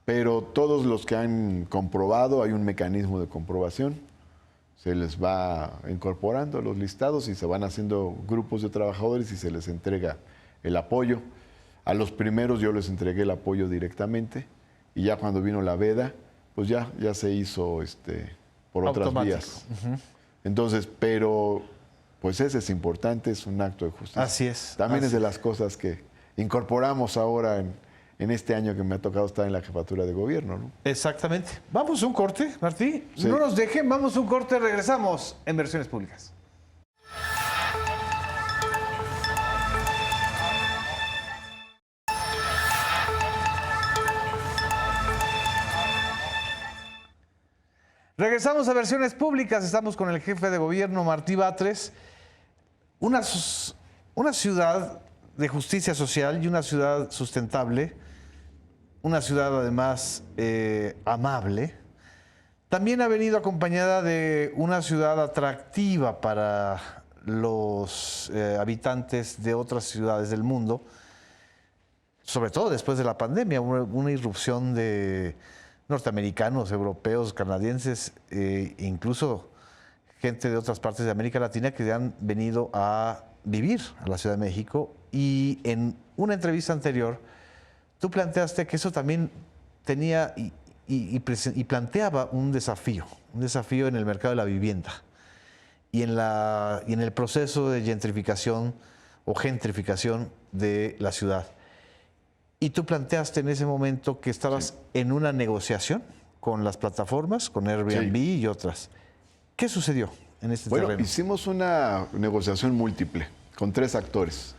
pero todos los que han comprobado, hay un mecanismo de comprobación, se les va incorporando a los listados y se van haciendo grupos de trabajadores y se les entrega el apoyo. A los primeros yo les entregué el apoyo directamente y ya cuando vino la veda, pues ya se hizo por otras vías. Uh-huh. Entonces, pero pues ese es importante, es un acto de justicia. Así es. También es de las cosas que incorporamos ahora en este año que me ha tocado estar en la jefatura de gobierno, ¿no? Exactamente. Vamos a un corte, Martí. Sí. No nos dejen, vamos a un corte, regresamos en Versiones Públicas. Regresamos a Versiones Públicas, estamos con el jefe de gobierno, Martí Batres. Una ciudad de justicia social y una ciudad sustentable, una ciudad además amable, también ha venido acompañada de una ciudad atractiva para los habitantes de otras ciudades del mundo, sobre todo después de la pandemia, una irrupción de norteamericanos, europeos, canadienses, incluso gente de otras partes de América Latina que han venido a vivir a la Ciudad de México. Y en una entrevista anterior, tú planteaste que eso también tenía y planteaba un desafío en el mercado de la vivienda y en el proceso de gentrificación o gentrificación de la ciudad. Y tú planteaste en ese momento que estabas en una negociación con las plataformas, con Airbnb y otras. ¿Qué sucedió en este terreno? Hicimos una negociación múltiple con 3 actores.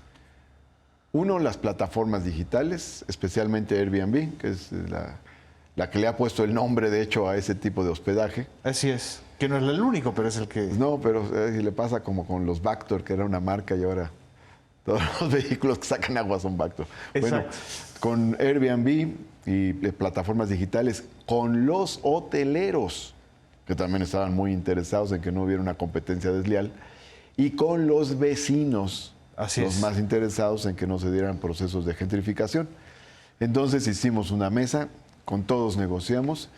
Uno, las plataformas digitales, especialmente Airbnb, que es la que le ha puesto el nombre, de hecho, a ese tipo de hospedaje. Así es, que no es el único, pero es el que... No, pero le pasa como con los Vactor, que era una marca y ahora todos los vehículos que sacan agua son Vactor. Exacto. Bueno, con Airbnb y plataformas digitales, con los hoteleros, que también estaban muy interesados en que no hubiera una competencia desleal, y con los vecinos, los más interesados en que no se dieran procesos de gentrificación. Entonces hicimos una mesa, con todos negociamos,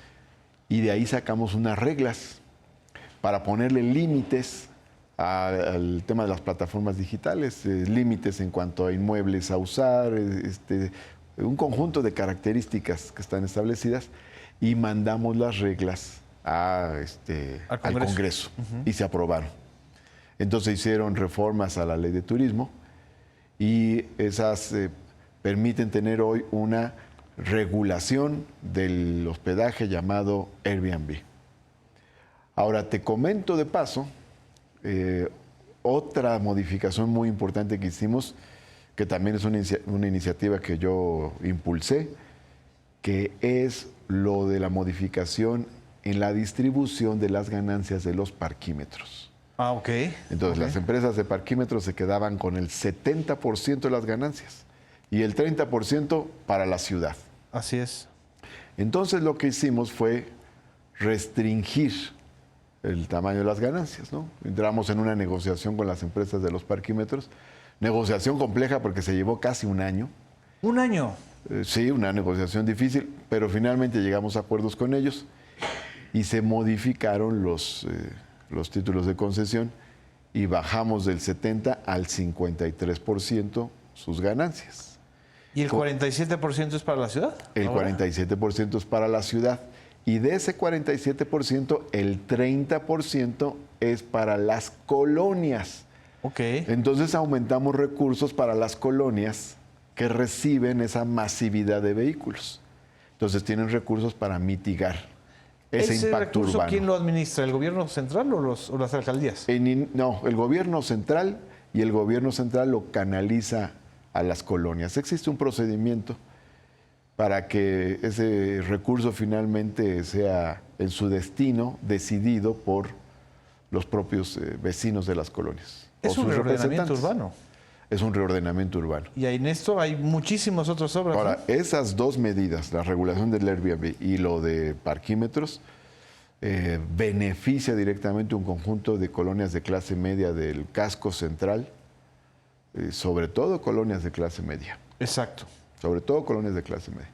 y de ahí sacamos unas reglas para ponerle límites al tema de las plataformas digitales, límites en cuanto a inmuebles a usar, un conjunto de características que están establecidas, y mandamos las reglas al Congreso. Uh-huh. Y se aprobaron. Entonces hicieron reformas a la ley de turismo y esas permiten tener hoy una regulación del hospedaje llamado Airbnb. Ahora te comento de paso otra modificación muy importante que hicimos, que también es una iniciativa que yo impulsé, que es lo de la modificación en la distribución de las ganancias de los parquímetros. Ah, ok. Entonces, las empresas de parquímetros se quedaban con el 70% de las ganancias y el 30% para la ciudad. Así es. Entonces, lo que hicimos fue restringir el tamaño de las ganancias, ¿no? Entramos en una negociación con las empresas de los parquímetros, negociación compleja porque se llevó casi un año. ¿Un año? Sí, una negociación difícil, pero finalmente llegamos a acuerdos con ellos y se modificaron los títulos de concesión y bajamos del 70 al 53% sus ganancias. ¿Y el 47% es para la ciudad? El 47% es para la ciudad. Y de ese 47%, el 30% es para las colonias. Ok. Entonces aumentamos recursos para las colonias que reciben esa masividad de vehículos. Entonces tienen recursos para mitigar ese impacto recurso, urbano. ¿quién lo administra? ¿El gobierno central o las alcaldías? No, el gobierno central, y el gobierno central lo canaliza a las colonias. Existe un procedimiento para que ese recurso finalmente sea en su destino decidido por los propios vecinos de las colonias. Es un reordenamiento urbano. Es un reordenamiento urbano. Y en esto hay muchísimas otras obras. Ahora, ¿no? esas dos medidas, la regulación del Airbnb y lo de parquímetros, beneficia directamente un conjunto de colonias de clase media del casco central, sobre todo colonias de clase media. Exacto. Sobre todo colonias de clase media.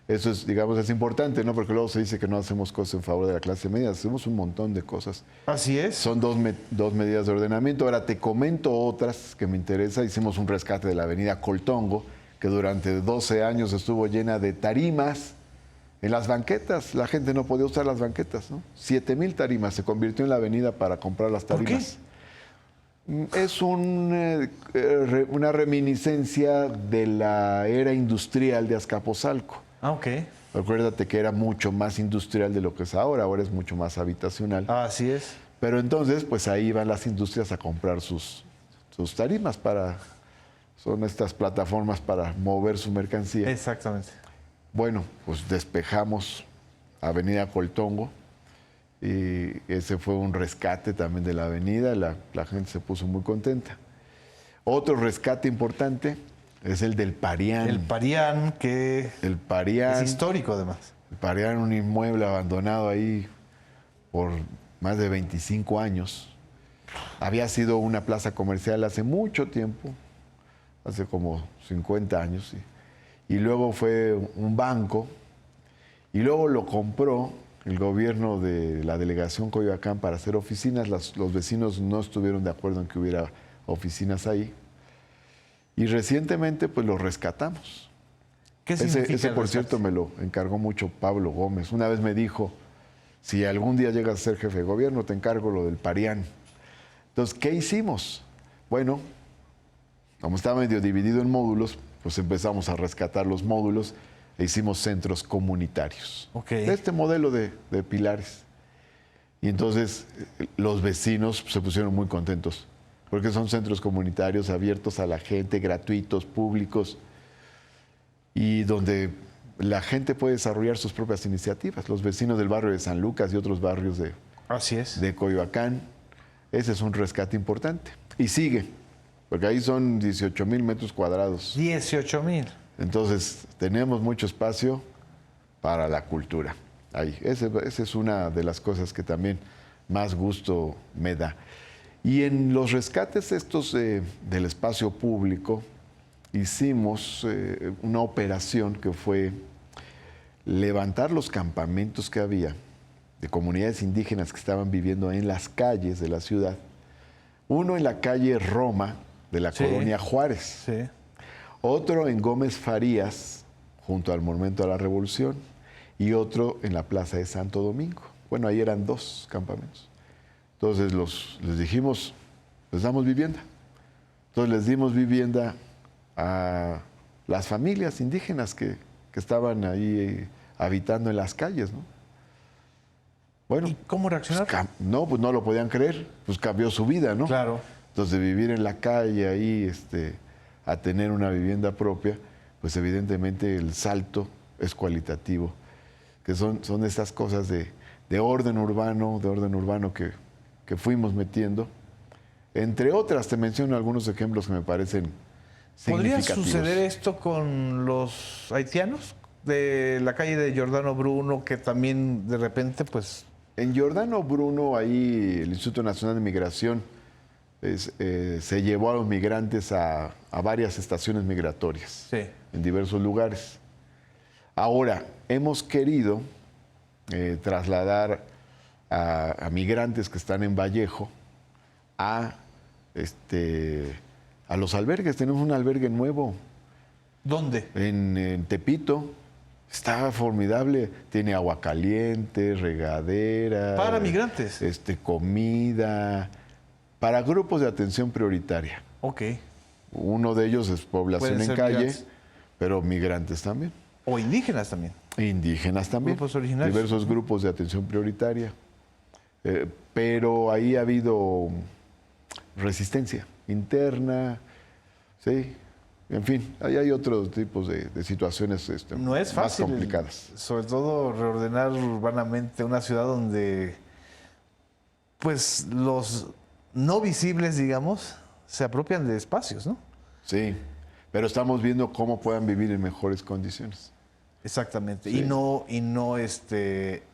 Eso es, digamos, es importante, ¿no? Porque luego se dice que no hacemos cosas en favor de la clase media, hacemos un montón de cosas. Así es. Son dos medidas de ordenamiento. Ahora te comento otras que me interesa. Hicimos un rescate de la avenida Coltongo, que durante 12 años estuvo llena de tarimas en las banquetas. La gente no podía usar las banquetas, ¿no? 7,000 tarimas. Se convirtió en la avenida para comprar las tarimas. ¿Por qué? Es una reminiscencia de la era industrial de Azcapotzalco. Ah, ok. Acuérdate que era mucho más industrial de lo que es ahora es mucho más habitacional. Así es. Pero entonces, pues ahí van las industrias a comprar sus tarimas son estas plataformas para mover su mercancía. Exactamente. Bueno, pues despejamos Avenida Coltongo y ese fue un rescate también de la avenida, la gente se puso muy contenta. Otro rescate importante es el del Parián. El Parián, que El Parián, es histórico además. El Parián, un inmueble abandonado ahí por más de 25 años. Había sido una plaza comercial hace mucho tiempo, hace como 50 años. Y luego fue un banco y luego lo compró el gobierno de la delegación Coyoacán para hacer oficinas. Los vecinos no estuvieron de acuerdo en que hubiera oficinas ahí. Y recientemente pues lo rescatamos. ¿Qué significa Ese el por rescate? cierto, me lo encargó mucho Pablo Gómez. Una vez me dijo, si algún día llegas a ser jefe de gobierno, te encargo lo del Parián. Entonces, ¿qué hicimos? Bueno, como estaba medio dividido en módulos, pues empezamos a rescatar los módulos e hicimos centros comunitarios. Ok. De este modelo de pilares. Y entonces los vecinos se pusieron muy contentos, porque son centros comunitarios abiertos a la gente, gratuitos, públicos, y donde la gente puede desarrollar sus propias iniciativas. Los vecinos del barrio de San Lucas y otros barrios Así es. de Coyoacán, ese es un rescate importante. Y sigue, porque ahí son 18,000 metros cuadrados. 18,000. Entonces, tenemos mucho espacio para la cultura. Ahí, esa es una de las cosas que también más gusto me da. Y en los rescates estos del espacio público, hicimos una operación que fue levantar los campamentos que había de comunidades indígenas que estaban viviendo en las calles de la ciudad. Uno en la calle Roma de la Sí. colonia Juárez. Sí. Otro en Gómez Farías, junto al Monumento a la Revolución, y otro en la Plaza de Santo Domingo. Bueno, ahí eran 2 campamentos. Entonces les dijimos, les damos vivienda. Entonces les dimos vivienda a las familias indígenas que estaban ahí habitando en las calles, ¿no? Bueno, ¿Y cómo reaccionar? pues no lo podían creer, pues cambió su vida, ¿no? Claro. Entonces, de vivir en la calle ahí, a tener una vivienda propia, pues evidentemente el salto es cualitativo, que son esas cosas de orden urbano, que fuimos metiendo. Entre otras, te menciono algunos ejemplos que me parecen ¿Podría significativos. suceder esto con los haitianos de la calle de Giordano Bruno, que también de repente, pues... En Giordano Bruno, ahí el Instituto Nacional de Migración se llevó a los migrantes a varias estaciones migratorias Sí. en diversos lugares. Ahora, hemos querido trasladar a migrantes que están en Vallejo a los albergues. Tenemos un albergue nuevo. ¿Dónde? En Tepito. Está formidable. Tiene agua caliente, regadera. Para migrantes. Comida. Para grupos de atención prioritaria. Ok. Uno de ellos es población en calle, migrantes, pero migrantes también. O indígenas también. Indígenas también. Grupos originarios. Diversos grupos de atención prioritaria. Pero ahí ha habido resistencia interna, sí. En fin, ahí hay otros tipos de situaciones no es fácil, más complicadas. Sobre todo reordenar urbanamente una ciudad donde pues los no visibles, digamos, se apropian de espacios, ¿no? Sí, pero estamos viendo cómo puedan vivir en mejores condiciones. Exactamente. Sí. Y no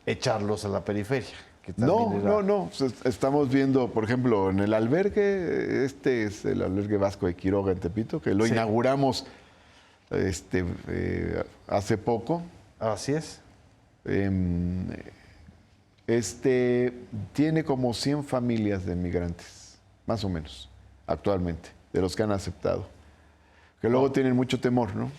echarlos a la periferia. Que No. era... Estamos viendo, por ejemplo, en el albergue, es el albergue Vasco de Quiroga en Tepito, que lo inauguramos hace poco. Así es. Tiene como 100 familias de migrantes, más o menos, actualmente, de los que han aceptado. Que luego tienen mucho temor, ¿no?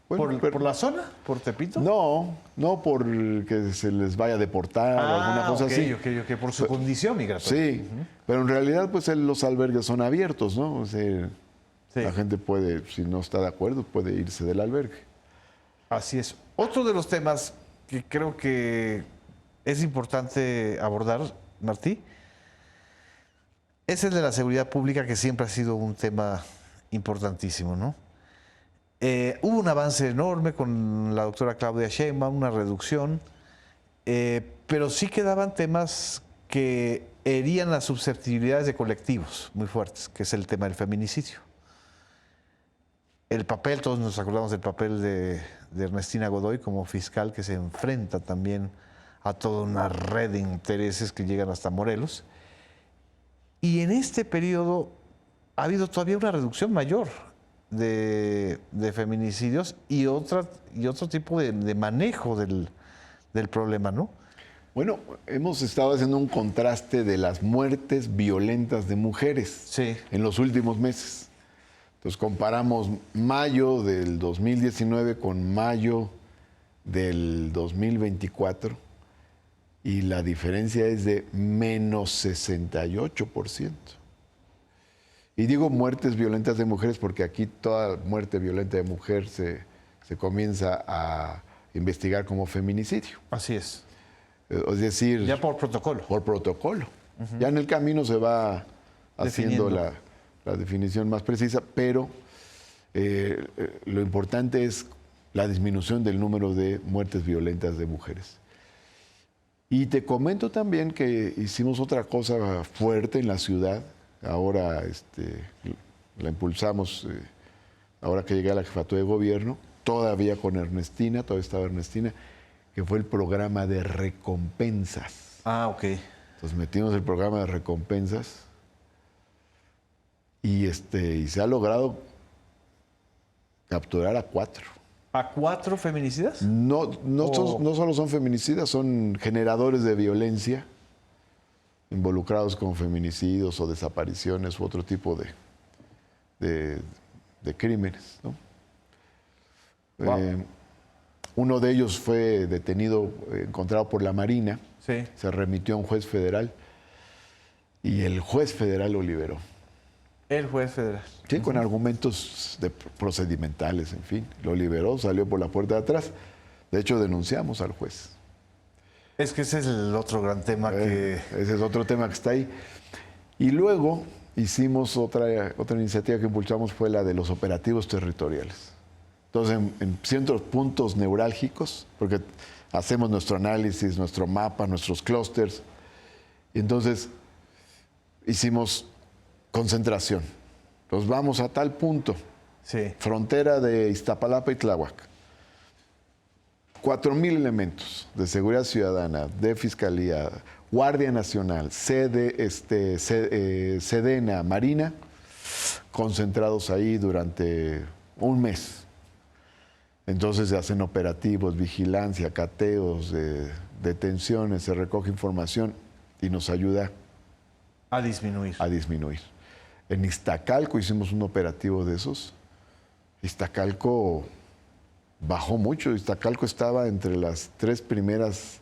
Bueno, ¿Por la zona? ¿Por Tepito? No por que se les vaya a deportar o alguna cosa así. Ok, por su condición migratoria. Sí, pero en realidad pues los albergues son abiertos, ¿no? O sea, la gente puede, si no está de acuerdo, puede irse del albergue. Así es. Otro de los temas que creo que es importante abordar, Martí, es el de la seguridad pública, que siempre ha sido un tema importantísimo, ¿no? Hubo un avance enorme con la doctora Claudia Sheinbaum, una reducción, pero sí quedaban temas que herían las susceptibilidades de colectivos muy fuertes, que es el tema del feminicidio. El papel, todos nos acordamos del papel de Ernestina Godoy como fiscal, que se enfrenta también a toda una red de intereses que llegan hasta Morelos. Y en este periodo ha habido todavía una reducción mayor de feminicidios y otro tipo de manejo del problema, ¿no? Bueno, hemos estado haciendo un contraste de las muertes violentas de mujeres en los últimos meses. Entonces comparamos mayo del 2019 con mayo del 2024 y la diferencia es de menos 68%. Y digo muertes violentas de mujeres porque aquí toda muerte violenta de mujer se comienza a investigar como feminicidio. Así es. Es decir... Ya por protocolo. Por protocolo. Ya en el camino se va haciendo la definición más precisa, pero lo importante es la disminución del número de muertes violentas de mujeres. Y te comento también que hicimos otra cosa fuerte en la ciudad. Ahora la impulsamos, ahora que llegué a la jefatura de gobierno, todavía con Ernestina, todavía estaba Ernestina, que fue el programa de recompensas. Ah, ok. Entonces metimos el programa de recompensas y se ha logrado capturar a 4. ¿A 4 feminicidas? No solo son feminicidas, son generadores de violencia involucrados con feminicidios o desapariciones u otro tipo de crímenes, ¿no? Wow. Uno de ellos fue detenido, encontrado por la Marina, Sí. se remitió a un juez federal y el juez federal lo liberó. El juez federal. Sí, con argumentos procedimentales, en fin. Lo liberó, salió por la puerta de atrás. De hecho, denunciamos al juez. Es que ese es el otro gran tema que... Ese es otro tema que está ahí. Y luego hicimos otra iniciativa que impulsamos, fue la de los operativos territoriales. Entonces, en ciertos puntos neurálgicos, porque hacemos nuestro análisis, nuestro mapa, nuestros clústeres, y entonces hicimos concentración. Entonces vamos a tal punto, frontera de Iztapalapa y Tláhuac. 4,000 elementos de seguridad ciudadana, de fiscalía, Guardia Nacional, Sedena, Marina, concentrados ahí durante un mes. Entonces se hacen operativos, vigilancia, cateos, detenciones, se recoge información y nos ayuda A disminuir. a disminuir. En Iztacalco hicimos un operativo de esos. Iztacalco bajó mucho. Iztacalco estaba entre las 3 primeras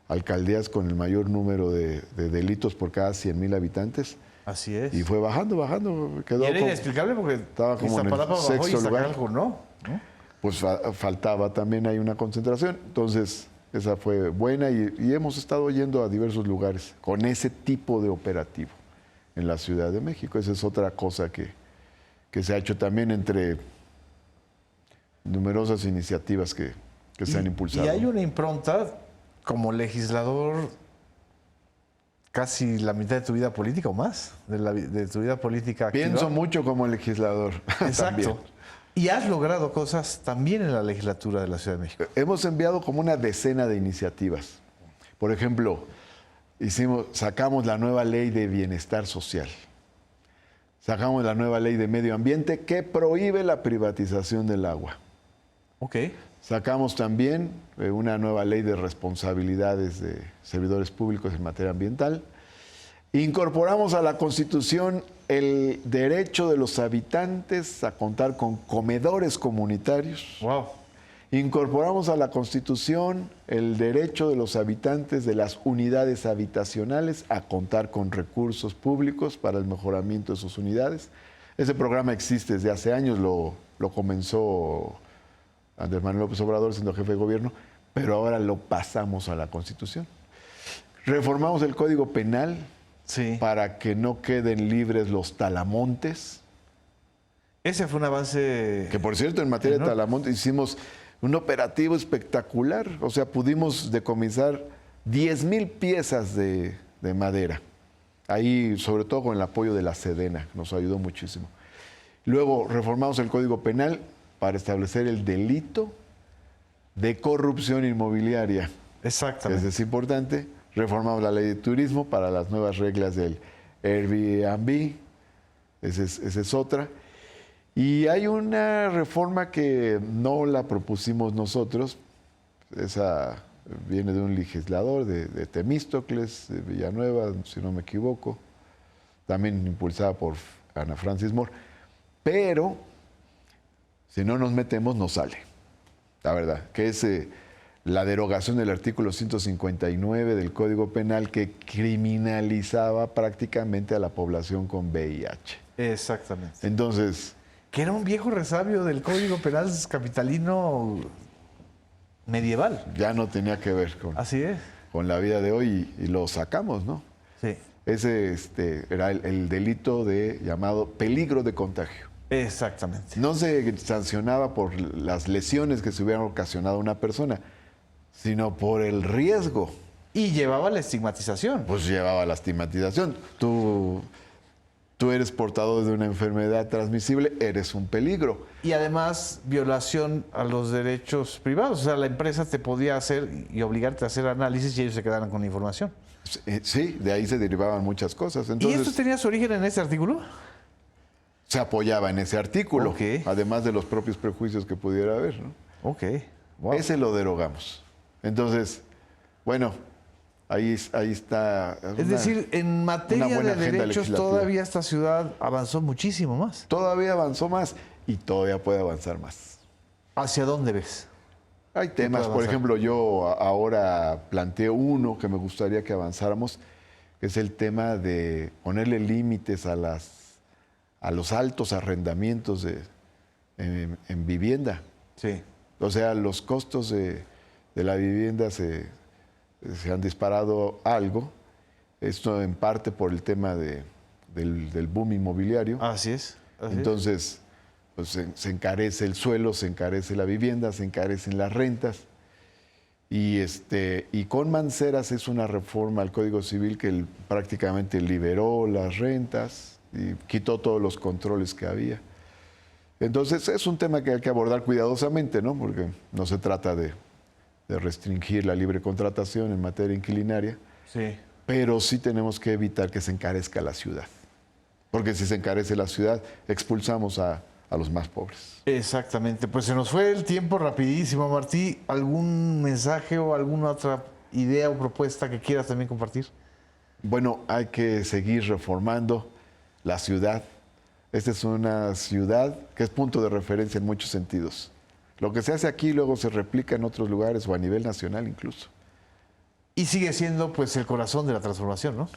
alcaldías con el mayor número de delitos por cada 100,000 habitantes. Así es. Y fue bajando, bajando. Quedó Y era como- inexplicable porque estaba como en el Iztapalapa bajó y sexto lugar. Iztacalco no. Pues faltaba también ahí una concentración. Entonces, esa fue buena y hemos estado yendo a diversos lugares con ese tipo de operativo en la Ciudad de México. Esa es otra cosa que se ha hecho también entre numerosas iniciativas que se han impulsado. Y hay una impronta como legislador casi la mitad de tu vida política o más, de tu vida política activa. Pienso mucho como legislador. Exacto. también. Y has logrado cosas también en la legislatura de la Ciudad de México. Hemos enviado como una decena de iniciativas. Por ejemplo, sacamos la nueva ley de bienestar social. Sacamos la nueva ley de medio ambiente que prohíbe la privatización del agua. Ok. Sacamos también una nueva ley de responsabilidades de servidores públicos en materia ambiental. Incorporamos a la Constitución el derecho de los habitantes a contar con comedores comunitarios. Wow. Incorporamos a la Constitución el derecho de los habitantes de las unidades habitacionales a contar con recursos públicos para el mejoramiento de sus unidades. Ese programa existe desde hace años, lo comenzó Andrés Manuel López Obrador siendo jefe de gobierno, pero ahora lo pasamos a la Constitución. Reformamos el Código Penal Sí. para que no queden libres los talamontes. Ese fue un avance. Que por cierto, en materia de talamontes hicimos un operativo espectacular. O sea, pudimos decomisar 10,000 piezas de madera. Ahí, sobre todo con el apoyo de la Sedena, nos ayudó muchísimo. Luego reformamos el Código Penal para establecer el delito de corrupción inmobiliaria. Exactamente. Eso es importante. Reformamos la ley de turismo para las nuevas reglas del Airbnb. Esa es otra. Y hay una reforma que no la propusimos nosotros. Esa viene de un legislador de Temístocles, de Villanueva, si no me equivoco. También impulsada por Ana Francis Moore. Pero si no nos metemos, no sale. La verdad, que es la derogación del artículo 159 del Código Penal que criminalizaba prácticamente a la población con VIH. Exactamente. Entonces, Que era un viejo resabio del Código Penal capitalino medieval. ya no tenía que ver Así es. con la vida de hoy y lo sacamos, ¿no? Sí. Ese era el delito llamado peligro de contagio. Exactamente. No se sancionaba por las lesiones que se hubieran ocasionado a una persona, sino por el riesgo. Y llevaba la estigmatización. Pues llevaba la estigmatización. Tú eres portador de una enfermedad transmisible, eres un peligro. Y además, violación a los derechos privados. O sea, la empresa te podía hacer y obligarte a hacer análisis y ellos se quedaran con la información. Sí, de ahí se derivaban muchas cosas. ¿Y Entonces, esto tenía su origen en este artículo? se apoyaba en ese artículo, Ok. además de los propios prejuicios que pudiera haber, ¿no? Ok. Wow. Ese lo derogamos. Entonces, bueno, ahí está. Es decir, en materia buena de agenda derechos legislativa. todavía esta ciudad avanzó muchísimo más. Todavía avanzó más y todavía puede avanzar más. ¿Hacia dónde ves? Hay temas, puede por avanzar? ejemplo, yo ahora planteo uno que me gustaría que avanzáramos, que es el tema de ponerle límites a los altos arrendamientos en vivienda. Sí. O sea, los costos de la vivienda se han disparado algo. Esto en parte por el tema del boom inmobiliario. Así es. Así es. Entonces, pues, se encarece el suelo, se encarece la vivienda, se encarecen las rentas. Y con Mancera es una reforma al Código Civil que prácticamente liberó las rentas y quitó todos los controles que había. Entonces es un tema que hay que abordar cuidadosamente, ¿no? Porque no se trata de restringir la libre contratación en materia inquilinaria, Sí. pero sí tenemos que evitar que se encarezca la ciudad. Porque si se encarece la ciudad, expulsamos a los más pobres. Exactamente. Pues se nos fue el tiempo rapidísimo, Martí. ¿Algún mensaje o alguna otra idea o propuesta que quieras también compartir? Bueno, hay que seguir reformando la ciudad. Esta es una ciudad que es punto de referencia en muchos sentidos. Lo que se hace aquí luego se replica en otros lugares o a nivel nacional incluso. Y sigue siendo pues el corazón de la transformación, ¿no?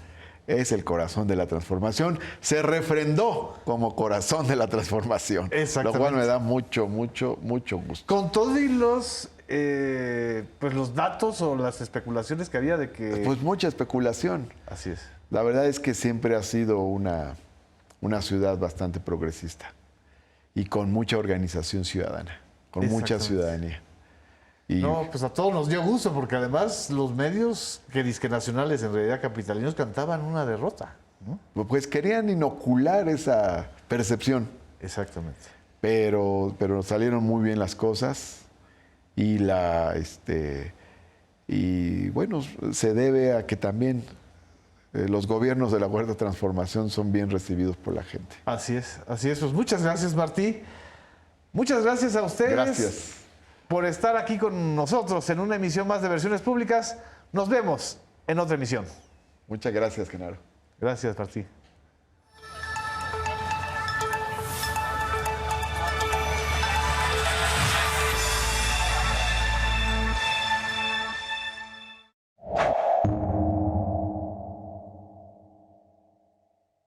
Es el corazón de la transformación. Se refrendó como corazón de la transformación. Exactamente. Lo cual me da mucho gusto. Con todos y los, pues los datos o las especulaciones que había de que... Pues mucha especulación. Así es. La verdad es que siempre ha sido una ciudad bastante progresista y con mucha organización ciudadana, con mucha ciudadanía. Y no, pues a todos nos dio gusto, porque además los medios que disque nacionales, en realidad capitalinos, cantaban una derrota, ¿no? pues querían inocular esa percepción, Exactamente. pero salieron muy bien las cosas y y bueno, se debe a que también los gobiernos de la Cuarta Transformación son bien recibidos por la gente. Así es, así es. Pues muchas gracias, Martí. Muchas gracias a ustedes. Gracias. Por estar aquí con nosotros en una emisión más de Versiones Públicas. Nos vemos en otra emisión. Muchas gracias, Genaro. Gracias, Martí.